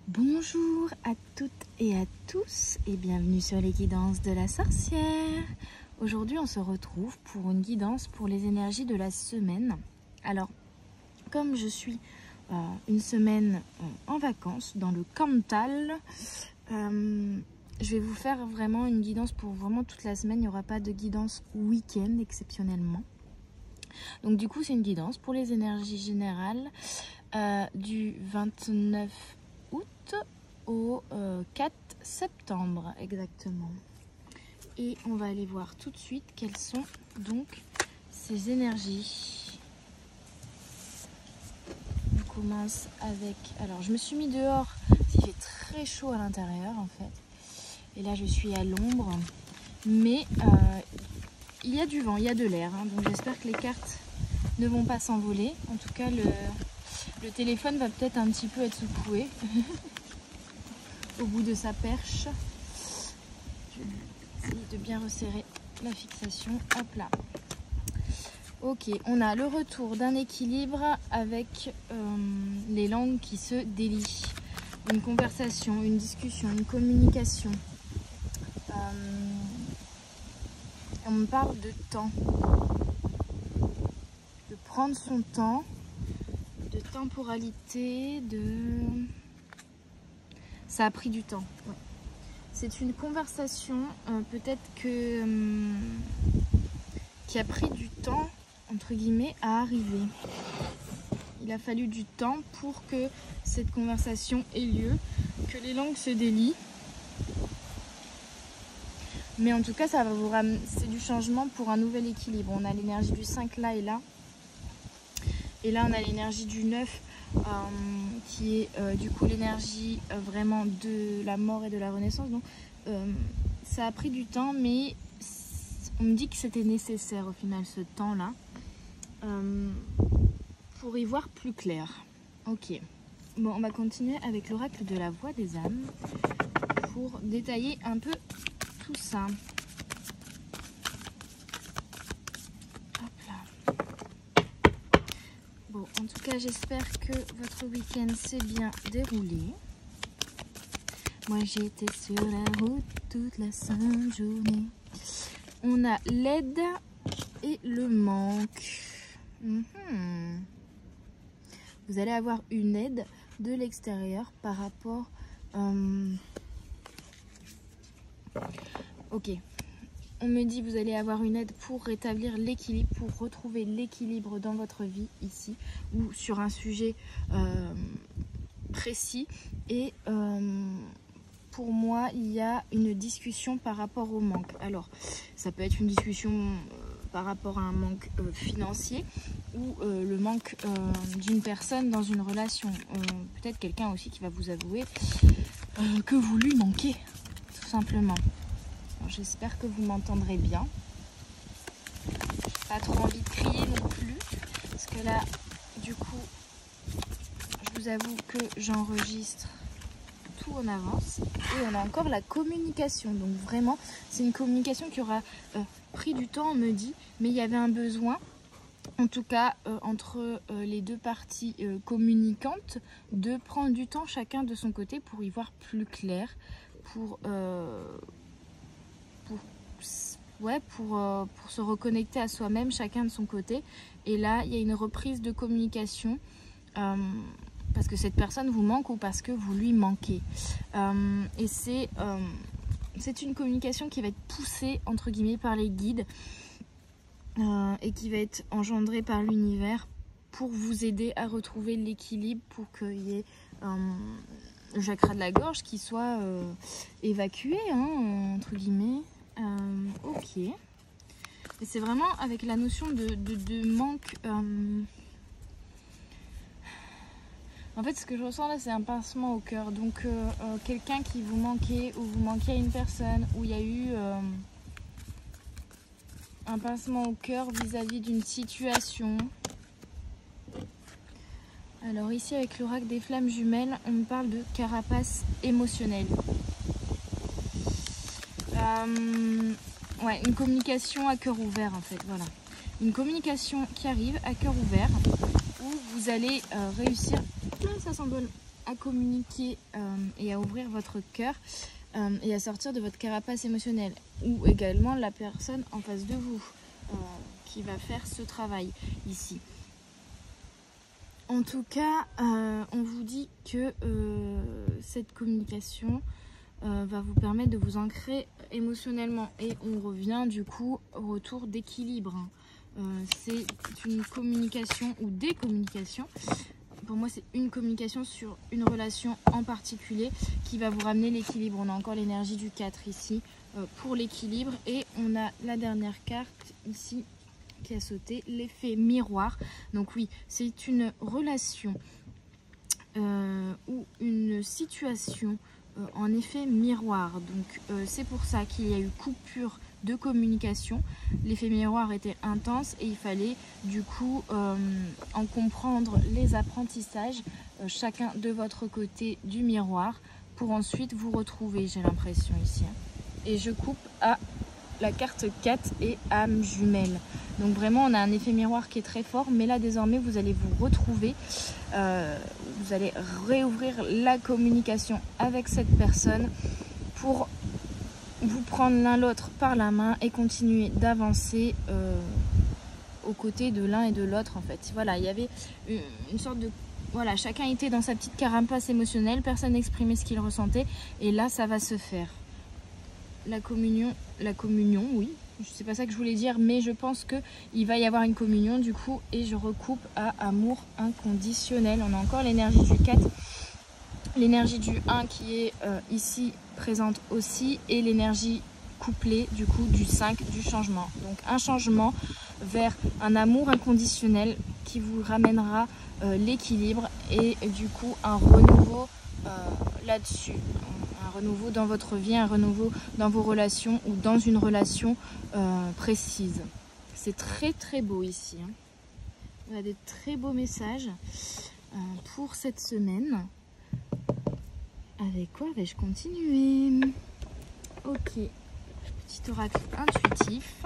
Bonjour à toutes et à tous et bienvenue sur les guidances de la sorcière. Aujourd'hui on se retrouve pour une guidance pour les énergies de la semaine. Alors comme je suis une semaine en vacances dans le Cantal, je vais vous faire vraiment une guidance pour vraiment toute la semaine. Il n'y aura pas de guidance week-end exceptionnellement. Donc du coup c'est une guidance pour les énergies générales du 29 août au 4 septembre exactement. Et on va aller voir tout de suite quelles sont donc ces énergies. On commence avec... Alors je me suis mis dehors, il fait très chaud à l'intérieur en fait. Et là je suis à l'ombre. Mais il y a du vent, il y a de l'air. Hein, donc j'espère que les cartes ne vont pas s'envoler. En tout cas le téléphone va peut-être un petit peu être secoué. Au bout de sa perche. Je vais essayer de bien resserrer la fixation. Hop là. Ok, on a le retour d'un équilibre avec les langues qui se délient. Une conversation, une discussion, une communication. On me parle de temps. De prendre son temps. De temporalité, ça a pris du temps. Ouais. C'est une conversation peut-être que qui a pris du temps entre guillemets à arriver. Il a fallu du temps pour que cette conversation ait lieu, que les langues se délient. Mais en tout cas, ça va vous ramener, c'est du changement pour un nouvel équilibre. On a l'énergie du 5 là et là. Et là, on a l'énergie du 9 qui est du coup l'énergie vraiment de la mort et de la renaissance. Donc, ça a pris du temps, mais on me dit que c'était nécessaire au final, ce temps-là, pour y voir plus clair. Ok. Bon, on va continuer avec l'oracle de la voix des âmes pour détailler un peu tout ça. Bon, en tout cas, j'espère que votre week-end s'est bien déroulé. Moi, j'ai été sur la route toute la sainte journée. On a l'aide et le manque. Vous allez avoir une aide de l'extérieur par rapport... Ok. On me dit que vous allez avoir une aide pour rétablir l'équilibre, pour retrouver l'équilibre dans votre vie ici, ou sur un sujet précis. Et pour moi, il y a une discussion par rapport au manque. Alors, ça peut être une discussion par rapport à un manque financier ou le manque d'une personne dans une relation. Peut-être quelqu'un aussi qui va vous avouer que vous lui manquez, tout simplement. J'espère que vous m'entendrez bien. Pas trop envie de crier non plus. Parce que là, du coup, je vous avoue que j'enregistre tout en avance. Et on a encore la communication. Donc vraiment, c'est une communication qui aura pris du temps, on me dit. Mais il y avait un besoin, en tout cas, entre les deux parties communicantes, de prendre du temps chacun de son côté pour y voir plus clair. Pour se reconnecter à soi-même, chacun de son côté. Et là, il y a une reprise de communication parce que cette personne vous manque ou parce que vous lui manquez. Et c'est une communication qui va être poussée, entre guillemets, par les guides et qui va être engendrée par l'univers pour vous aider à retrouver l'équilibre, pour qu'il y ait le chakra de la gorge qui soit évacué, hein, entre guillemets. Ok. Et c'est vraiment avec la notion de manque. En fait, ce que je ressens là, c'est un pincement au cœur. Donc, quelqu'un qui vous manquait ou vous manquiez à une personne, où il y a eu un pincement au cœur vis-à-vis d'une situation. Alors ici, avec l'oracle des flammes jumelles, on me parle de carapace émotionnelle. Ouais, une communication à cœur ouvert en fait, voilà. Une communication qui arrive à cœur ouvert où vous allez réussir... Ça s'envole. à communiquer et à ouvrir votre cœur et à sortir de votre carapace émotionnelle, ou également la personne en face de vous qui va faire ce travail ici. En tout cas, on vous dit que cette communication va vous permettre de vous ancrer émotionnellement, et on revient du coup au retour d'équilibre. C'est une communication ou des communications. Pour moi, c'est une communication sur une relation en particulier qui va vous ramener l'équilibre. On a encore l'énergie du 4 ici pour l'équilibre, et on a la dernière carte ici qui a sauté, l'effet miroir. Donc oui, c'est une relation ou une situation en effet miroir. Donc c'est pour ça qu'il y a eu coupure de communication. L'effet miroir était intense et il fallait du coup en comprendre les apprentissages chacun de votre côté du miroir pour ensuite vous retrouver, j'ai l'impression ici. Et je coupe à la carte 4 et âme jumelle. Donc vraiment on a un effet miroir qui est très fort, mais là désormais vous allez vous retrouver, vous allez réouvrir la communication avec cette personne pour vous prendre l'un l'autre par la main et continuer d'avancer aux côtés de l'un et de l'autre en fait. Voilà, il y avait une sorte de... Voilà, chacun était dans sa petite carapace émotionnelle, personne n'exprimait ce qu'il ressentait, et là ça va se faire. La communion, oui, c'est pas ça que je voulais dire, mais je pense qu'il va y avoir une communion du coup, et je recoupe à amour inconditionnel. On a encore l'énergie du 4, l'énergie du 1 qui est ici présente aussi, et l'énergie couplée du coup du 5 du changement. Donc un changement vers un amour inconditionnel qui vous ramènera l'équilibre, et du coup un renouveau là-dessus. Un renouveau dans votre vie, un renouveau dans vos relations ou dans une relation précise. C'est très très beau ici. Hein. On a des très beaux messages pour cette semaine. Avec quoi vais-je continuer? Ok, petit oracle intuitif.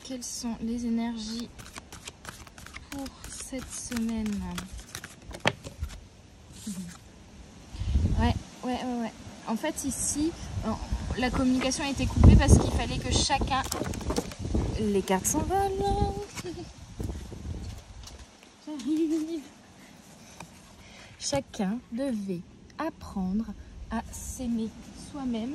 Quelles sont les énergies pour cette semaine? Ouais. En fait, ici, la communication a été coupée parce qu'il fallait que chacun... Les cartes s'envolent. J'arrive. Chacun devait apprendre à s'aimer soi-même.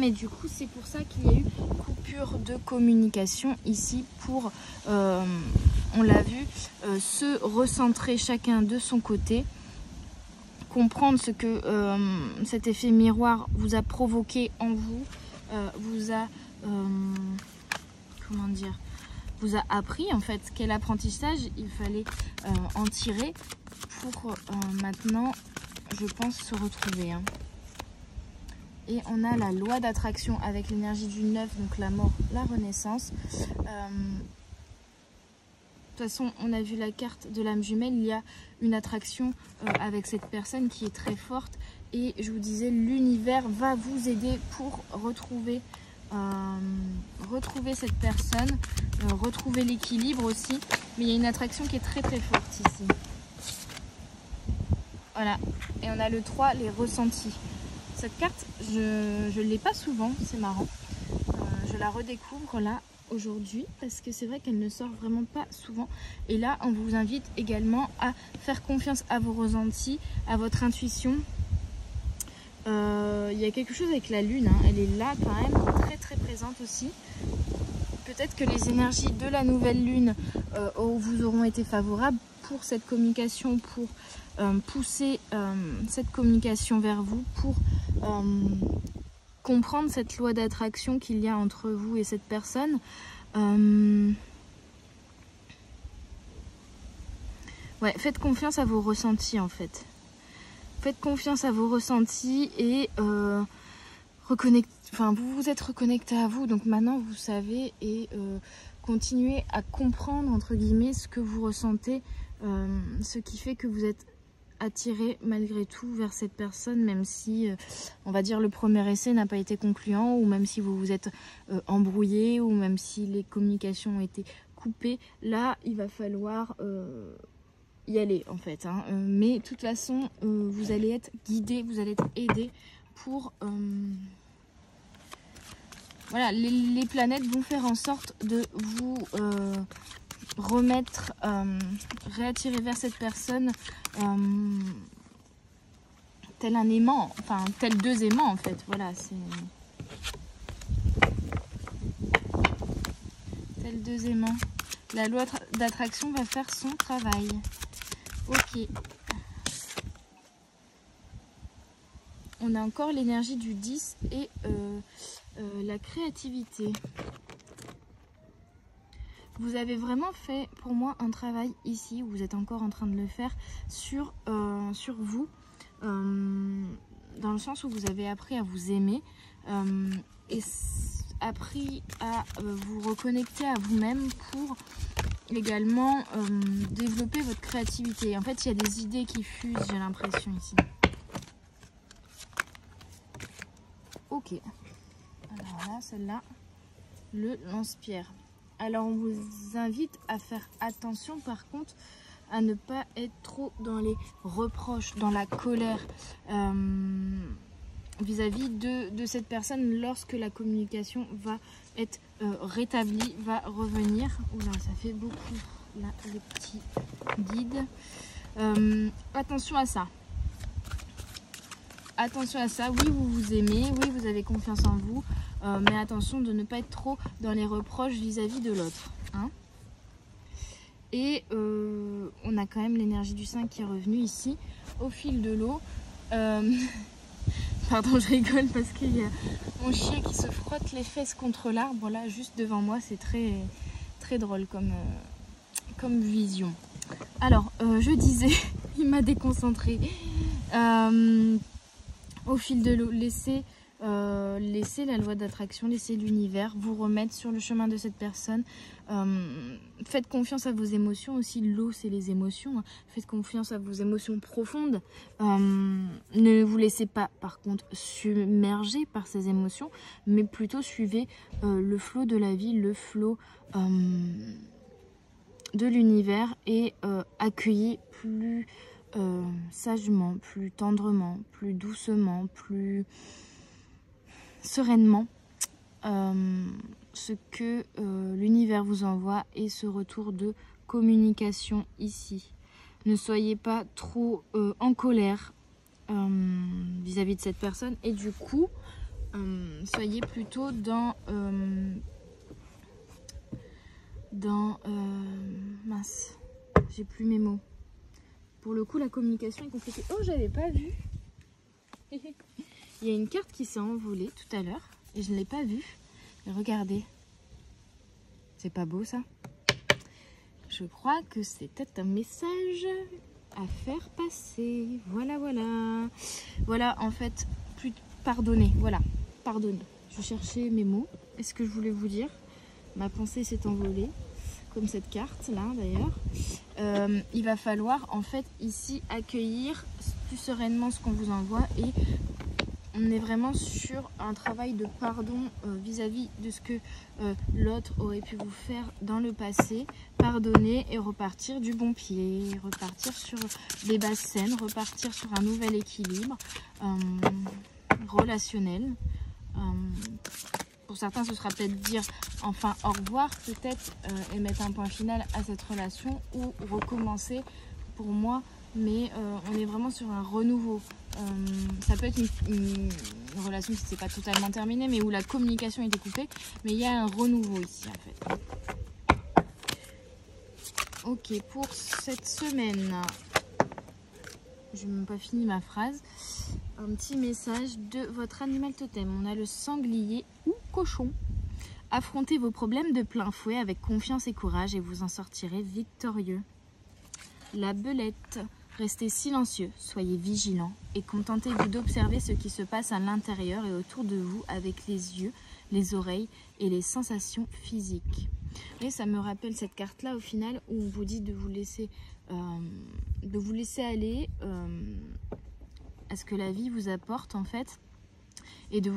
Et du coup, c'est pour ça qu'il y a eu coupure de communication ici pour, on l'a vu, se recentrer chacun de son côté, comprendre ce que cet effet miroir vous a provoqué en vous, vous a, comment dire, vous a appris en fait quel apprentissage il fallait en tirer pour maintenant, je pense, se retrouver. Hein. Et on a la loi d'attraction avec l'énergie du 9, donc la mort, la renaissance. De toute façon, on a vu la carte de l'âme jumelle, il y a une attraction avec cette personne qui est très forte. Et je vous disais, l'univers va vous aider pour retrouver cette personne, retrouver l'équilibre aussi. Mais il y a une attraction qui est très très forte ici. Voilà, et on a le 3, les ressentis. Cette carte, je ne l'ai pas souvent, c'est marrant. Je la redécouvre là aujourd'hui parce que c'est vrai qu'elle ne sort vraiment pas souvent. Et là, on vous invite également à faire confiance à vos ressentis, à votre intuition. Il y a quelque chose avec la lune, hein. Elle est là quand même, très très présente aussi. Peut-être que les énergies de la nouvelle lune vous auront été favorables pour cette communication, pour pousser cette communication vers vous, pour comprendre cette loi d'attraction qu'il y a entre vous et cette personne. Ouais, faites confiance à vos ressentis en fait. Faites confiance à vos ressentis et vous vous êtes reconnecté à vous, donc maintenant vous savez, et continuez à comprendre entre guillemets ce que vous ressentez, ce qui fait que vous êtes attiré malgré tout vers cette personne, même si on va dire le premier essai n'a pas été concluant, ou même si vous vous êtes embrouillé, ou même si les communications ont été couper. Là, il va falloir y aller en fait. Hein. Mais de toute façon, vous allez être guidé, vous allez être aidé pour... voilà, les planètes vont faire en sorte de vous remettre, réattirer vers cette personne tel un aimant, enfin tel deux aimants en fait. Voilà, c'est... tel deux aimants. La loi d'attraction va faire son travail. Ok. On a encore l'énergie du 10 et la créativité. Vous avez vraiment fait pour moi un travail ici, vous êtes encore en train de le faire sur vous, dans le sens où vous avez appris à vous aimer et appris à vous reconnecter à vous-même pour également développer votre créativité. En fait, il y a des idées qui fusent, j'ai l'impression ici. Ok. Alors là, celle-là, le lance-pierre. Alors, on vous invite à faire attention, par contre, à ne pas être trop dans les reproches, dans la colère vis-à-vis de cette personne lorsque la communication va être rétablie, va revenir. Oula, ça fait beaucoup, là, les petits guides. Attention à ça. Attention à ça. Oui, vous vous aimez. Oui, vous avez confiance en vous. Mais attention de ne pas être trop dans les reproches vis-à-vis de l'autre. Hein. Et on a quand même l'énergie du 5 qui est revenue ici, au fil de l'eau. Pardon, je rigole parce qu'il y a mon chien qui se frotte les fesses contre l'arbre, là, juste devant moi. C'est très, très drôle comme vision. Alors, je disais, il m'a déconcentré. Au fil de l'eau, laissez la loi d'attraction, laissez l'univers vous remettre sur le chemin de cette personne. Faites confiance à vos émotions aussi. L'eau, c'est les émotions. Hein. Faites confiance à vos émotions profondes. Ne vous laissez pas, par contre, submerger par ces émotions, mais plutôt suivez le flot de la vie, le flot de l'univers et accueillez plus sagement, plus tendrement, plus doucement, plus sereinement ce que l'univers vous envoie et ce retour de communication ici. Ne soyez pas trop en colère vis-à-vis de cette personne et du coup soyez plutôt dans mince, j'ai plus mes mots. Pour le coup, la communication est compliquée. Oh, j'avais pas vu. Il y a une carte qui s'est envolée tout à l'heure et je ne l'ai pas vue. Mais regardez. C'est pas beau ça? Je crois que c'était un message à faire passer. Voilà, voilà. Voilà, en fait, pardonnez. Voilà, pardonnez. Je cherchais mes mots. Est-ce que je voulais vous dire? Ma pensée s'est envolée. Comme cette carte là d'ailleurs, il va falloir en fait ici accueillir plus sereinement ce qu'on vous envoie et on est vraiment sur un travail de pardon vis-à-vis de ce que l'autre aurait pu vous faire dans le passé. Pardonner et repartir du bon pied, repartir sur des bases saines, repartir sur un nouvel équilibre relationnel. Pour certains, ce sera peut-être dire enfin au revoir, peut-être, et mettre un point final à cette relation ou recommencer pour moi. Mais on est vraiment sur un renouveau. Ça peut être une relation qui ne s'est pas totalement terminée, mais où la communication était coupée. Mais il y a un renouveau ici, en fait. Ok, pour cette semaine, je n'ai même pas fini ma phrase. Un petit message de votre animal totem. On a le sanglier ou cochon. Affrontez vos problèmes de plein fouet avec confiance et courage et vous en sortirez victorieux. La belette. Restez silencieux, soyez vigilants et contentez-vous d'observer ce qui se passe à l'intérieur et autour de vous avec les yeux, les oreilles et les sensations physiques. Et ça me rappelle cette carte-là au final où on vous dit de vous laisser aller à ce que la vie vous apporte en fait et de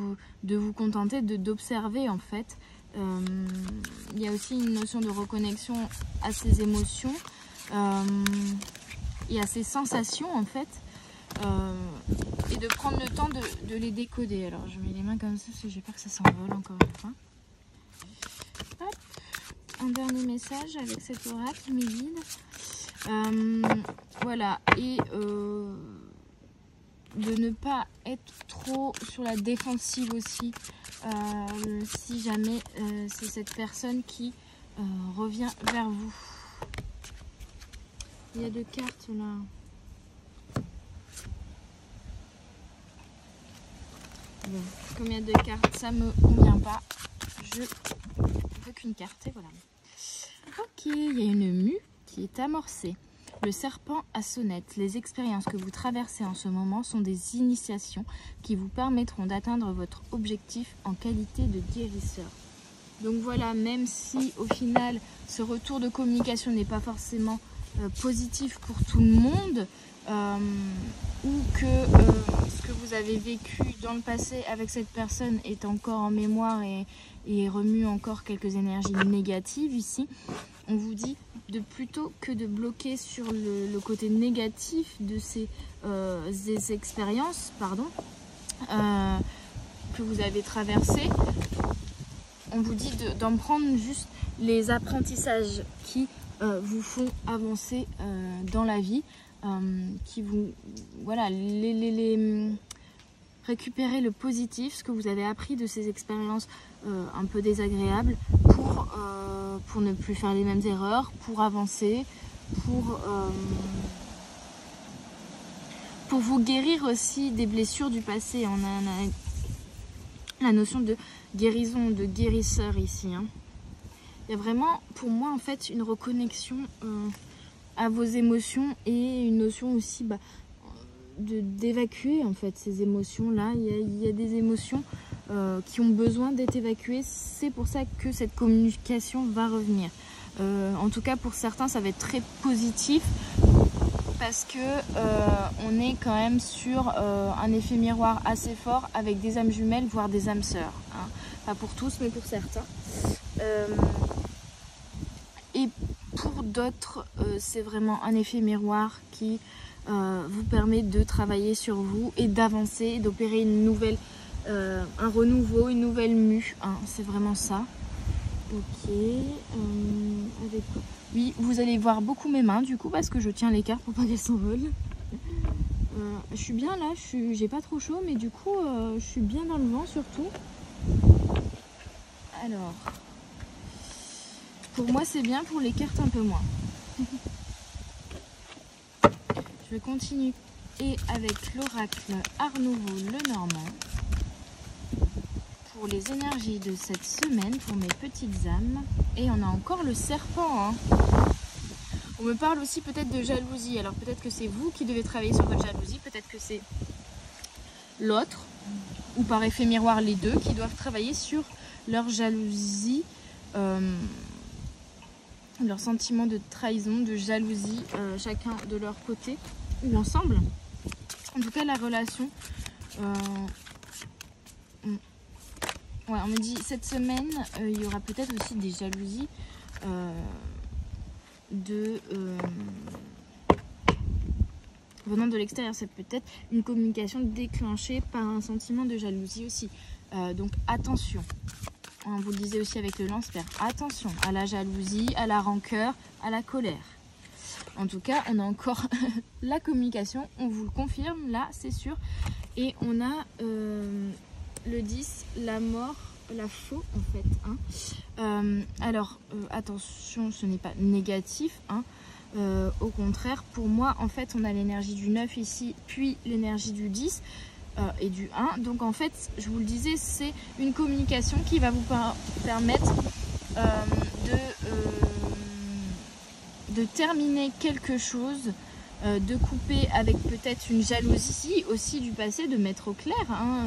vous contenter d'observer en fait Il y a aussi une notion de reconnexion à ses émotions et à ses sensations en fait, et de prendre le temps de les décoder. Alors je mets les mains comme ça parce que j'ai peur que ça s'envole encore une fois. Hop. Un dernier message avec cet oracle, mes guides. Voilà, et de ne pas être trop sur la défensive aussi, si jamais c'est cette personne qui revient vers vous. Il y a 2 cartes là. Bon, comme il y a 2 cartes, ça me convient pas. Je veux qu'une carte et voilà. Ok, il y a une mue qui est amorcée. Le serpent à sonnette. Les expériences que vous traversez en ce moment sont des initiations qui vous permettront d'atteindre votre objectif en qualité de guérisseur. Donc voilà, même si au final ce retour de communication n'est pas forcément positif pour tout le monde, ou que ce que vous avez vécu dans le passé avec cette personne est encore en mémoire et remue encore quelques énergies négatives ici, on vous dit de plutôt que de bloquer sur le côté négatif de ces expériences que vous avez traversées, on vous dit d'en prendre juste les apprentissages qui vous font avancer dans la vie, qui vous voilà, récupérer le positif, ce que vous avez appris de ces expériences un peu désagréables pour ne plus faire les mêmes erreurs, pour avancer, pour vous guérir aussi des blessures du passé. On a la notion de guérison, de guérisseur ici, hein. Il y a vraiment pour moi en fait une reconnexion à vos émotions et une notion aussi d'évacuer en fait ces émotions là. Il y a des émotions qui ont besoin d'être évacuées. C'est pour ça que cette communication va revenir. En tout cas pour certains ça va être très positif parce que on est quand même sur un effet miroir assez fort avec des âmes jumelles voire des âmes sœurs, hein. Pas pour tous mais pour certains. Et pour d'autres c'est vraiment un effet miroir qui vous permet de travailler sur vous et d'avancer, d'opérer une nouvelle, un renouveau, une nouvelle mue, hein, c'est vraiment ça. Ok, avec... oui, vous allez voir beaucoup mes mains du coup parce que je tiens les cartes pour pas qu'elles s'envolent. Je suis bien là, j'ai pas trop chaud mais du coup je suis bien dans le vent surtout. Alors, pour moi c'est bien, pour les cartes un peu moins. Je vais continuer avec l'oracle Art Nouveau Lenormand pour les énergies de cette semaine pour mes petites âmes. Et on a encore le serpent, hein. On me parle aussi peut-être de jalousie. Alors peut-être que c'est vous qui devez travailler sur votre jalousie, peut-être que c'est l'autre, ou par effet miroir les deux, qui doivent travailler sur leur jalousie, leur sentiment de trahison, de jalousie, chacun de leur côté ou ensemble. En tout cas la relation, ouais, on me dit cette semaine il y aura peut-être aussi des jalousies venant de l'extérieur. C'est peut-être une communication déclenchée par un sentiment de jalousie aussi, donc attention. On vous le disait aussi avec le lance-pierre, attention à la jalousie, à la rancœur, à la colère. En tout cas, on a encore la communication, on vous le confirme, là, c'est sûr. Et on a le 10, la mort, la faux, en fait, hein. Alors, attention, ce n'est pas négatif, hein. Au contraire, pour moi, en fait, on a l'énergie du 9 ici, puis l'énergie du 10 et du 1. Donc, en fait, je vous le disais, c'est une communication qui va vous permettre de terminer quelque chose, de couper avec peut-être une jalousie aussi du passé, de mettre au clair, hein,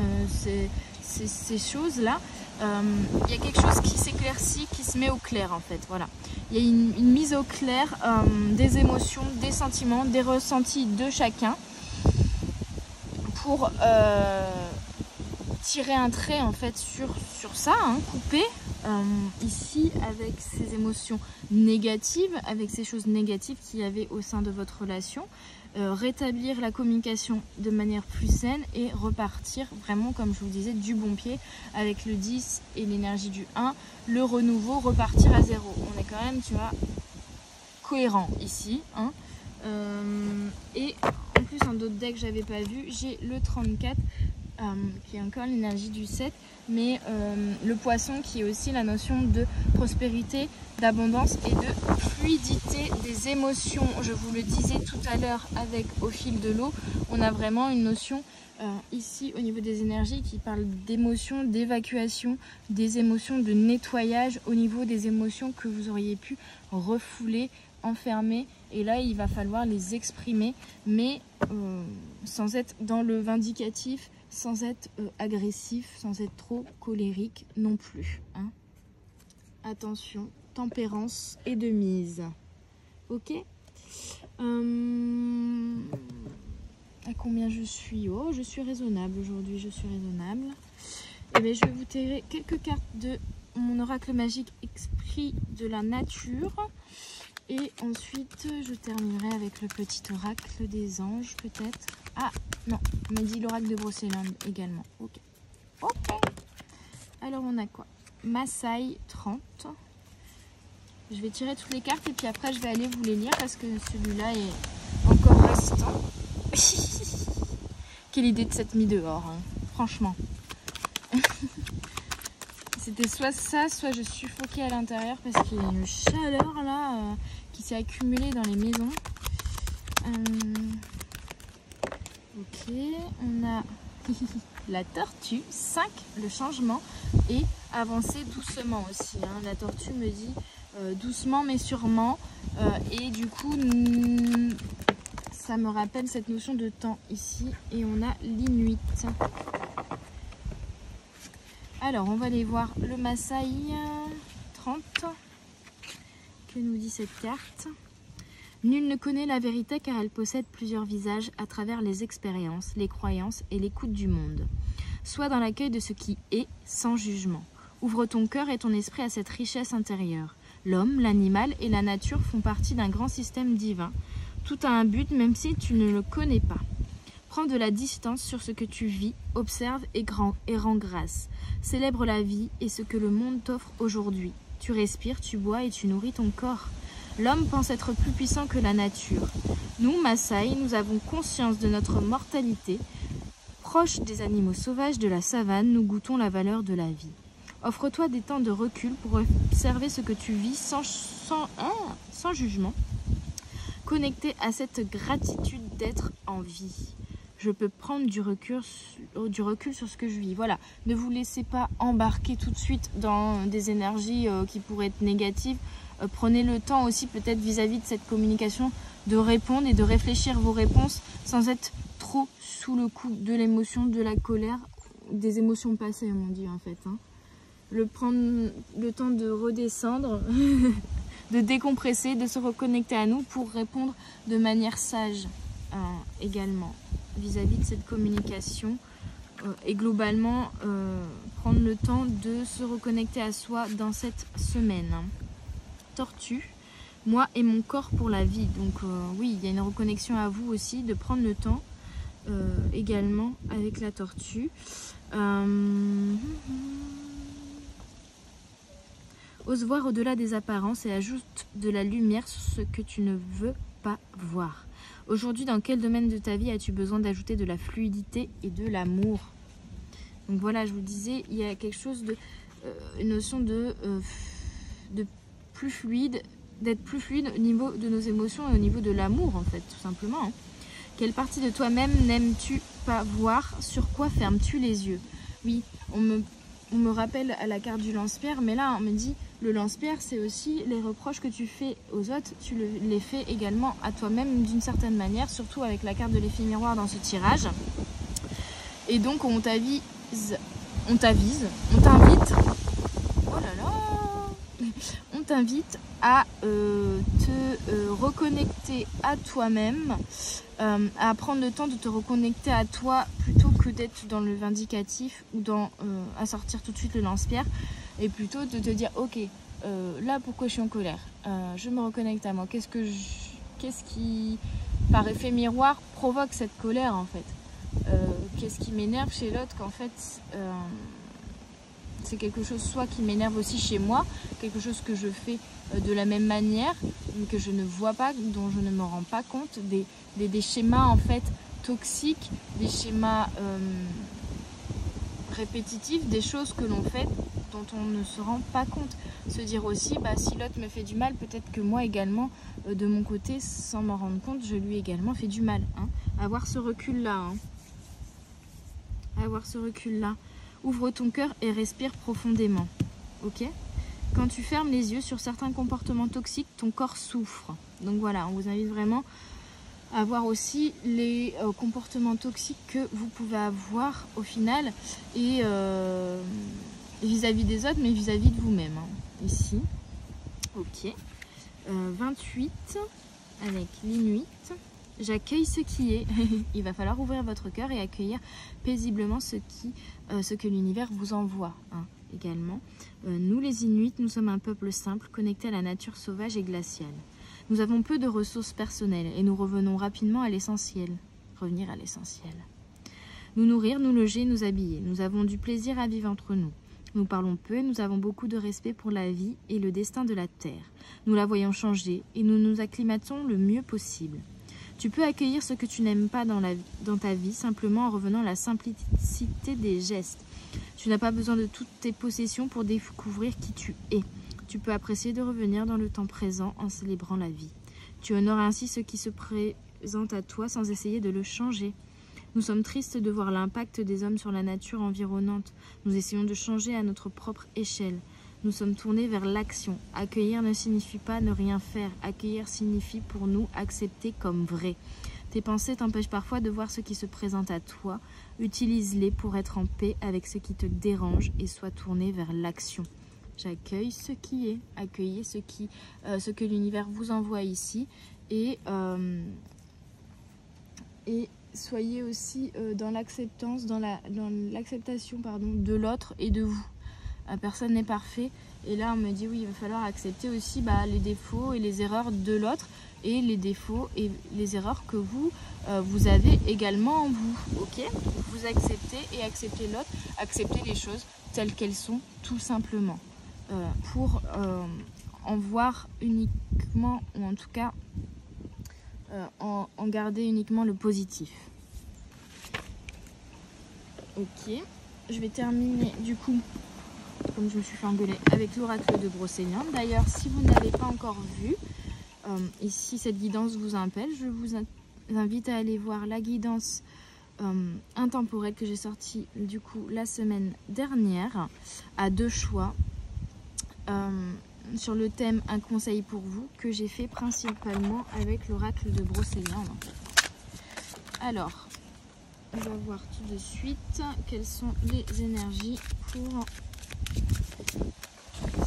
ces choses-là. Il y a quelque chose qui s'éclaircit, qui se met au clair en fait, voilà. Il y a une mise au clair des émotions, des sentiments, des ressentis de chacun pour tirer un trait en fait sur ça, hein, couper ici avec ces émotions négatives, avec ces choses négatives qu'il y avait au sein de votre relation. Rétablir la communication de manière plus saine et repartir vraiment, comme je vous disais, du bon pied avec le 10 et l'énergie du 1, le renouveau, repartir à 0. On est quand même, tu vois, cohérent ici. Hein. Et en plus, un autre deck que j'avais pas vu, j'ai le 34 qui est encore l'énergie du 7, mais le poisson qui est aussi la notion de prospérité, d'abondance et de fluidité des émotions. Je vous le disais tout à l'heure avec Au fil de l'eau, on a vraiment une notion ici au niveau des énergies qui parle d'émotions, d'évacuation, des émotions, de nettoyage au niveau des émotions que vous auriez pu refouler, enfermer, et là il va falloir les exprimer, mais sans être dans le vindicatif, sans être agressif, sans être trop colérique non plus. Hein. Attention, tempérance et de mise. Ok. À combien je suis? Oh, je suis raisonnable aujourd'hui, je suis raisonnable. Et bien, je vais vous tirer quelques cartes de mon oracle magique Esprit de la nature. Et ensuite, je terminerai avec le petit oracle des anges, peut-être. Ah, non, on m'a dit l'oracle de Brocéliande également. Ok. Ok. Alors, on a quoi? Maasai 30. Je vais tirer toutes les cartes et puis après, je vais aller vous les lire parce que celui-là est encore restant. Quelle idée de s'être mis dehors, hein. Franchement. C'était soit ça, soit je suffoquais à l'intérieur parce qu'il y a une chaleur là qui s'est accumulée dans les maisons. Ok, on a la tortue, 5, le changement, et avancer doucement aussi. Hein. La tortue me dit doucement mais sûrement, et du coup, ça me rappelle cette notion de temps ici, et on a l'Inuit. Alors, on va aller voir le Maasai 30. Que nous dit cette carte? Nul ne connaît la vérité car elle possède plusieurs visages à travers les expériences, les croyances et l'écoute du monde. Sois dans l'accueil de ce qui est, sans jugement. Ouvre ton cœur et ton esprit à cette richesse intérieure. L'homme, l'animal et la nature font partie d'un grand système divin. Tout a un but même si tu ne le connais pas. Prends de la distance sur ce que tu vis, observe et rends grâce. Célèbre la vie et ce que le monde t'offre aujourd'hui. Tu respires, tu bois et tu nourris ton corps. L'homme pense être plus puissant que la nature. Nous, Maasai, nous avons conscience de notre mortalité. Proches des animaux sauvages de la savane, nous goûtons la valeur de la vie. Offre-toi des temps de recul pour observer ce que tu vis sans jugement. Connecté à cette gratitude d'être en vie. Je peux prendre du recul sur ce que je vis. Voilà, ne vous laissez pas embarquer tout de suite dans des énergies qui pourraient être négatives. Prenez le temps aussi peut-être vis-à-vis de cette communication de répondre et de réfléchir vos réponses sans être trop sous le coup de l'émotion, de la colère, des émotions passées, on dit en fait. Hein. Prendre le temps de redescendre, de décompresser, de se reconnecter à nous pour répondre de manière sage également vis-à-vis de cette communication et globalement prendre le temps de se reconnecter à soi dans cette semaine. Tortue, moi et mon corps pour la vie. Donc oui, il y a une reconnexion à vous aussi, de prendre le temps également avec la tortue. Ose voir au-delà des apparences et ajoute de la lumière sur ce que tu ne veux pas voir. Aujourd'hui, dans quel domaine de ta vie as-tu besoin d'ajouter de la fluidité et de l'amour? Donc voilà, je vous disais, il y a quelque chose de... une notion de plus fluide, d'être plus fluide au niveau de nos émotions et au niveau de l'amour, en fait, tout simplement. Hein. Quelle partie de toi-même n'aimes-tu pas voir? Sur quoi fermes-tu les yeux? Oui, on me rappelle à la carte du lance-pierre, mais là, on me dit... Le lance-pierre, c'est aussi les reproches que tu fais aux autres, tu les fais également à toi-même d'une certaine manière, surtout avec la carte de l'effet miroir dans ce tirage. Et donc, on t'invite, oh là là, on t'invite à te reconnecter à toi-même, à prendre le temps de te reconnecter à toi plutôt que d'être dans le vindicatif ou à sortir tout de suite le lance-pierre. et plutôt de te dire ok, là pourquoi je suis en colère, je me reconnecte à moi, qu'est-ce qui par effet miroir provoque cette colère en fait, qu'est-ce qui m'énerve chez l'autre, qu'en fait c'est quelque chose soit qui m'énerve aussi chez moi, quelque chose que je fais de la même manière, que je ne vois pas, dont je ne me rends pas compte, des schémas en fait toxiques, des schémas répétitifs, des choses que l'on fait dont on ne se rend pas compte. Se dire aussi, bah, si l'autre me fait du mal, peut-être que moi également, de mon côté, sans m'en rendre compte, je lui ai également fait du mal. Hein. Avoir ce recul-là. Hein. Avoir ce recul-là. Ouvre ton cœur et respire profondément. Ok ? Quand tu fermes les yeux sur certains comportements toxiques, ton corps souffre. Donc voilà, on vous invite vraiment à voir aussi les comportements toxiques que vous pouvez avoir au final, et vis-à-vis des autres, mais vis-à-vis de vous-même. Hein. Ici. Ok. 28, avec l'Inuit. J'accueille ce qui est. Il va falloir ouvrir votre cœur et accueillir paisiblement ce que l'univers vous envoie. Hein, également. Nous les Inuits, nous sommes un peuple simple, connecté à la nature sauvage et glaciale. Nous avons peu de ressources personnelles et nous revenons rapidement à l'essentiel. Revenir à l'essentiel. Nous nourrir, nous loger, nous habiller. Nous avons du plaisir à vivre entre nous. Nous parlons peu et nous avons beaucoup de respect pour la vie et le destin de la terre. Nous la voyons changer et nous nous acclimatons le mieux possible. Tu peux accueillir ce que tu n'aimes pas dans ta vie simplement en revenant à la simplicité des gestes. Tu n'as pas besoin de toutes tes possessions pour découvrir qui tu es. Tu peux apprécier de revenir dans le temps présent en célébrant la vie. Tu honores ainsi ce qui se présente à toi sans essayer de le changer. Nous sommes tristes de voir l'impact des hommes sur la nature environnante. Nous essayons de changer à notre propre échelle. Nous sommes tournés vers l'action. Accueillir ne signifie pas ne rien faire. Accueillir signifie pour nous accepter comme vrai. Tes pensées t'empêchent parfois de voir ce qui se présente à toi. Utilise-les pour être en paix avec ce qui te dérange et sois tourné vers l'action. J'accueille ce qui est. Accueillez ce que l'univers vous envoie ici. Et soyez aussi dans l'acceptance, dans l'acceptation de l'autre et de vous. Personne n'est parfait. Et là, on me dit, oui, il va falloir accepter aussi les défauts et les erreurs de l'autre et les défauts et les erreurs que vous avez également en vous. Ok ? Vous acceptez et acceptez l'autre, acceptez les choses telles qu'elles sont, tout simplement. Pour en voir uniquement, ou en tout cas, en garder uniquement le positif. Ok. Je vais terminer, du coup, comme je me suis fait engueuler, avec l'oracle de Brocéliande. D'ailleurs, si vous n'avez pas encore vu, et si cette guidance vous appelle, je vous invite à aller voir la guidance intemporelle que j'ai sortie du coup la semaine dernière, à 2 choix, sur le thème Un conseil pour vous, que j'ai fait principalement avec l'oracle de Brocéliande. Alors, on va voir tout de suite quelles sont les énergies pour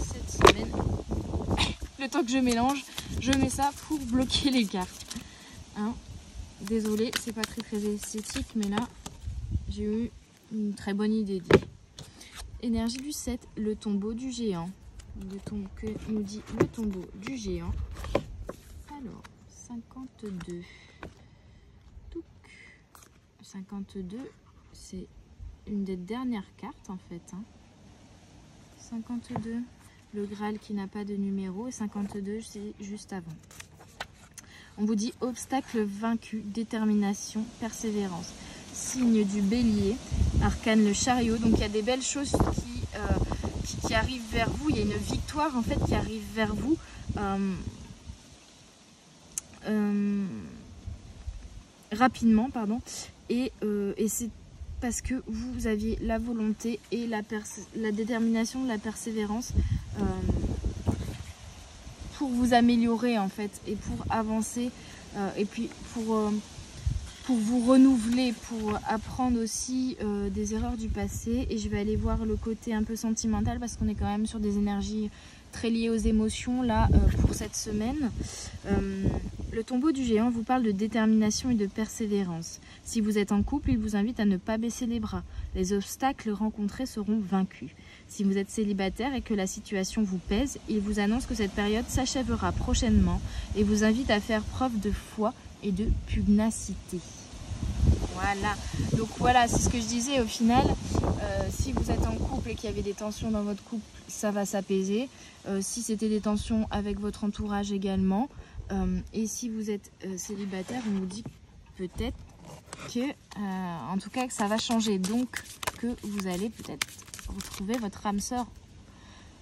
cette semaine. Le temps que je mélange, je mets ça pour bloquer les cartes. Hein, désolée, c'est pas très esthétique, mais là, j'ai eu une très bonne idée. Énergie du 7, le tombeau du géant. Que nous dit le tombeau du géant. Alors, 52. 52, c'est une des dernières cartes en fait. Hein. 52, le Graal qui n'a pas de numéro, et 52, c'est juste avant. On vous dit obstacle vaincu, détermination, persévérance. Signe du bélier, arcane le chariot. Donc il y a des belles choses qui arrivent vers vous. Il y a une victoire en fait qui arrive vers vous. Rapidement, pardon. Et c'est parce que vous aviez la volonté et la détermination, la persévérance pour vous améliorer en fait et pour avancer et puis pour vous renouveler, pour apprendre aussi des erreurs du passé. Et je vais aller voir le côté un peu sentimental parce qu'on est quand même sur des énergies très lié aux émotions là pour cette semaine. Le tombeau du géant vous parle de détermination et de persévérance. Si vous êtes en couple, il vous invite à ne pas baisser les bras. Les obstacles rencontrés seront vaincus. Si vous êtes célibataire et que la situation vous pèse, il vous annonce que cette période s'achèvera prochainement et vous invite à faire preuve de foi et de pugnacité. Voilà, donc voilà, c'est ce que je disais au final. Si vous êtes en couple et qu'il y avait des tensions dans votre couple, ça va s'apaiser. Si c'était des tensions avec votre entourage également. Et si vous êtes célibataire, on vous dit peut-être que, en tout cas, que ça va changer. Donc, que vous allez peut-être retrouver votre âme sœur.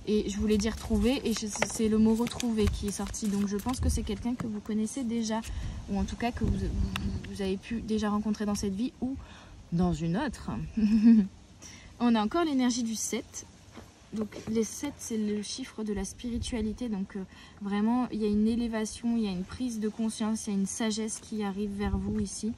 Et je voulais dire trouver, et c'est le mot retrouver qui est sorti. Donc je pense que c'est quelqu'un que vous connaissez déjà, ou en tout cas que vous avez pu déjà rencontrer dans cette vie ou dans une autre. On a encore l'énergie du 7. Donc les 7, c'est le chiffre de la spiritualité. Donc vraiment, il y a une élévation, il y a une prise de conscience, il y a une sagesse qui arrive vers vous ici,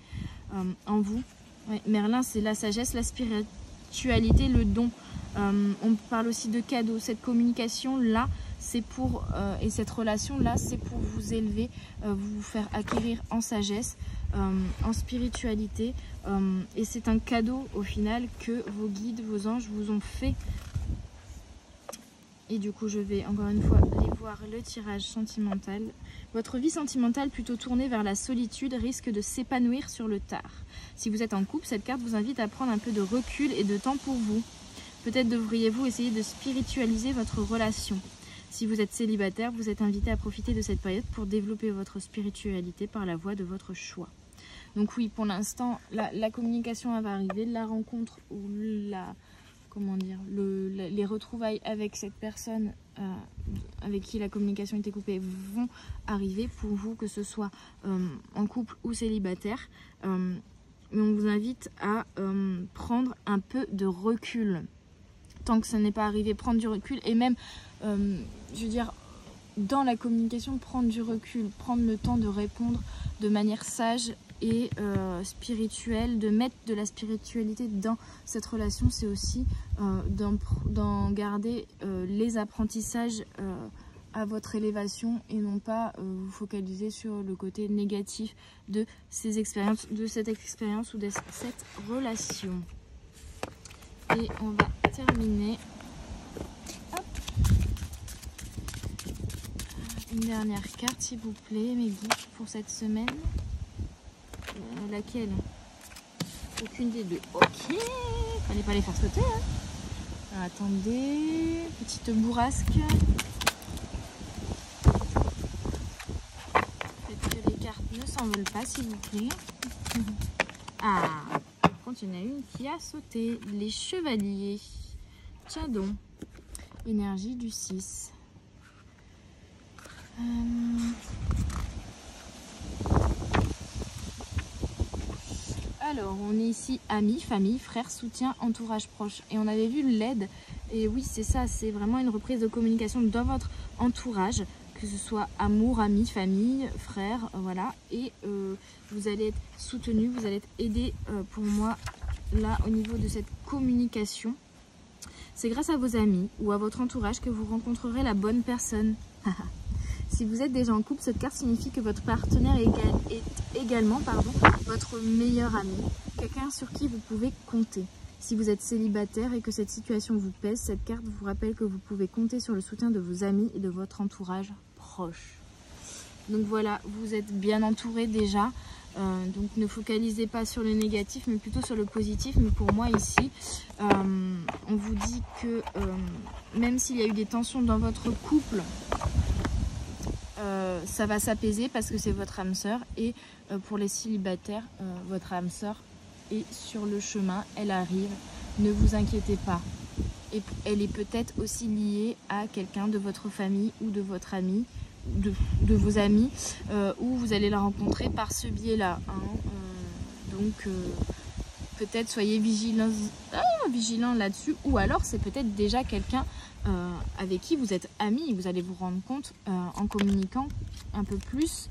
en vous. Ouais, Merlin, c'est la sagesse, la spiritualité, le don. On parle aussi de cadeaux. Cette communication là, c'est pour et cette relation là, c'est pour vous élever, vous faire acquérir en sagesse, en spiritualité, et c'est un cadeau au final que vos guides, vos anges vous ont fait. Et du coup, je vais encore une fois aller voir le tirage sentimental. Votre vie sentimentale, plutôt tournée vers la solitude, risque de s'épanouir sur le tard. Si vous êtes en couple, cette carte vous invite à prendre un peu de recul et de temps pour vous. Peut-être devriez-vous essayer de spiritualiser votre relation. Si vous êtes célibataire, vous êtes invité à profiter de cette période pour développer votre spiritualité par la voie de votre choix. Donc oui, pour l'instant, la communication va arriver, la rencontre ou les retrouvailles avec cette personne avec qui la communication était coupée vont arriver pour vous, que ce soit en couple ou célibataire. Mais on vous invite à prendre un peu de recul. Tant que ça n'est pas arrivé, prendre du recul. Et même, je veux dire, dans la communication, prendre du recul, prendre le temps de répondre de manière sage et spirituelle, de mettre de la spiritualité dans cette relation, c'est aussi d'en garder les apprentissages à votre élévation et non pas vous focaliser sur le côté négatif de ces expériences, de cette expérience ou de cette relation. Et on va terminer. Hop. Une dernière carte, s'il vous plaît, mes guides, pour cette semaine. Laquelle? Aucune des deux. Ok. Fallait pas les faire sauter. Hein. Alors, attendez. Petite bourrasque. Faites que les cartes ne s'envolent pas, s'il vous plaît. Ah. Il y en a une qui a sauté. Les chevaliers. Tiens donc. Énergie du 6. Alors, on est ici amis, famille, frères, soutien, entourage proche. Et on avait vu l'aide. Et oui, c'est ça. C'est vraiment une reprise de communication dans votre entourage. Que ce soit amour, amis, famille, frères, voilà. Et vous allez être soutenu, vous allez être aidé pour moi, là, au niveau de cette communication. C'est grâce à vos amis ou à votre entourage que vous rencontrerez la bonne personne. Si vous êtes déjà en couple, cette carte signifie que votre partenaire est également votre meilleur ami. Quelqu'un sur qui vous pouvez compter. Si vous êtes célibataire et que cette situation vous pèse, cette carte vous rappelle que vous pouvez compter sur le soutien de vos amis et de votre entourage proche. Donc voilà, vous êtes bien entouré déjà. Donc ne focalisez pas sur le négatif, mais plutôt sur le positif. Mais pour moi ici, on vous dit que même s'il y a eu des tensions dans votre couple, ça va s'apaiser parce que c'est votre âme sœur. Et pour les célibataires, votre âme sœur est sur le chemin, elle arrive, ne vous inquiétez pas. Et elle est peut-être aussi liée à quelqu'un de votre famille ou de votre ami, de vos amis, où vous allez la rencontrer par ce biais-là. Hein. Donc peut-être soyez vigilants là-dessus, ou alors c'est peut-être déjà quelqu'un avec qui vous êtes amis. Vous allez vous rendre compte en communiquant un peu plus,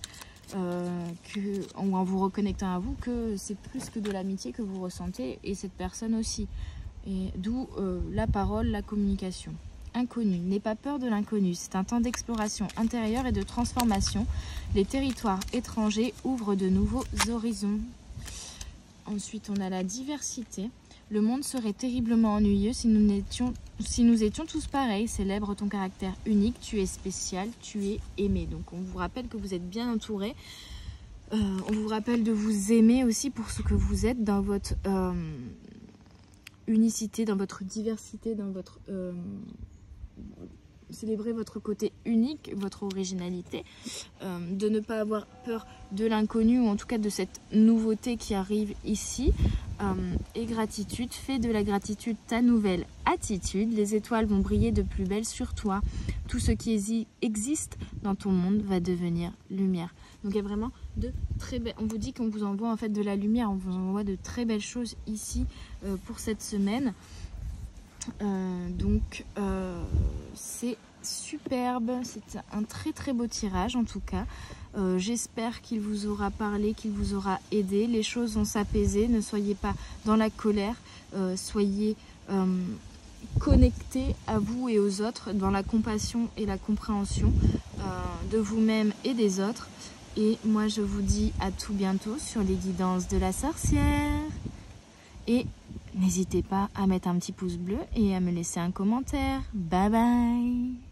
ou en vous reconnectant à vous, que c'est plus que de l'amitié que vous ressentez, et cette personne aussi. Et d'où la parole, la communication. inconnu. N'aie pas peur de l'inconnu. C'est un temps d'exploration intérieure et de transformation. Les territoires étrangers ouvrent de nouveaux horizons. Ensuite, on a la diversité. Le monde serait terriblement ennuyeux si nous étions tous pareils. Célèbre ton caractère unique. Tu es spécial, tu es aimé. Donc, on vous rappelle que vous êtes bien entouré. On vous rappelle de vous aimer aussi pour ce que vous êtes dans votre unicité, dans votre diversité, dans votre... célébrer votre côté unique, votre originalité, de ne pas avoir peur de l'inconnu ou en tout cas de cette nouveauté qui arrive ici, et gratitude, fais de la gratitude ta nouvelle attitude, les étoiles vont briller de plus belle sur toi, tout ce qui existe dans ton monde va devenir lumière. Donc il y a vraiment de très belles, on vous dit qu'on vous envoie en fait de la lumière, on vous envoie de très belles choses ici pour cette semaine. C'est superbe, c'est un très très beau tirage en tout cas. J'espère qu'il vous aura parlé, qu'il vous aura aidé. Les choses vont s'apaiser, ne soyez pas dans la colère, soyez connectés à vous et aux autres dans la compassion et la compréhension de vous-même et des autres. Et moi je vous dis à tout bientôt sur les guidances de la sorcière. Et n'hésitez pas à mettre un petit pouce bleu et à me laisser un commentaire. Bye bye!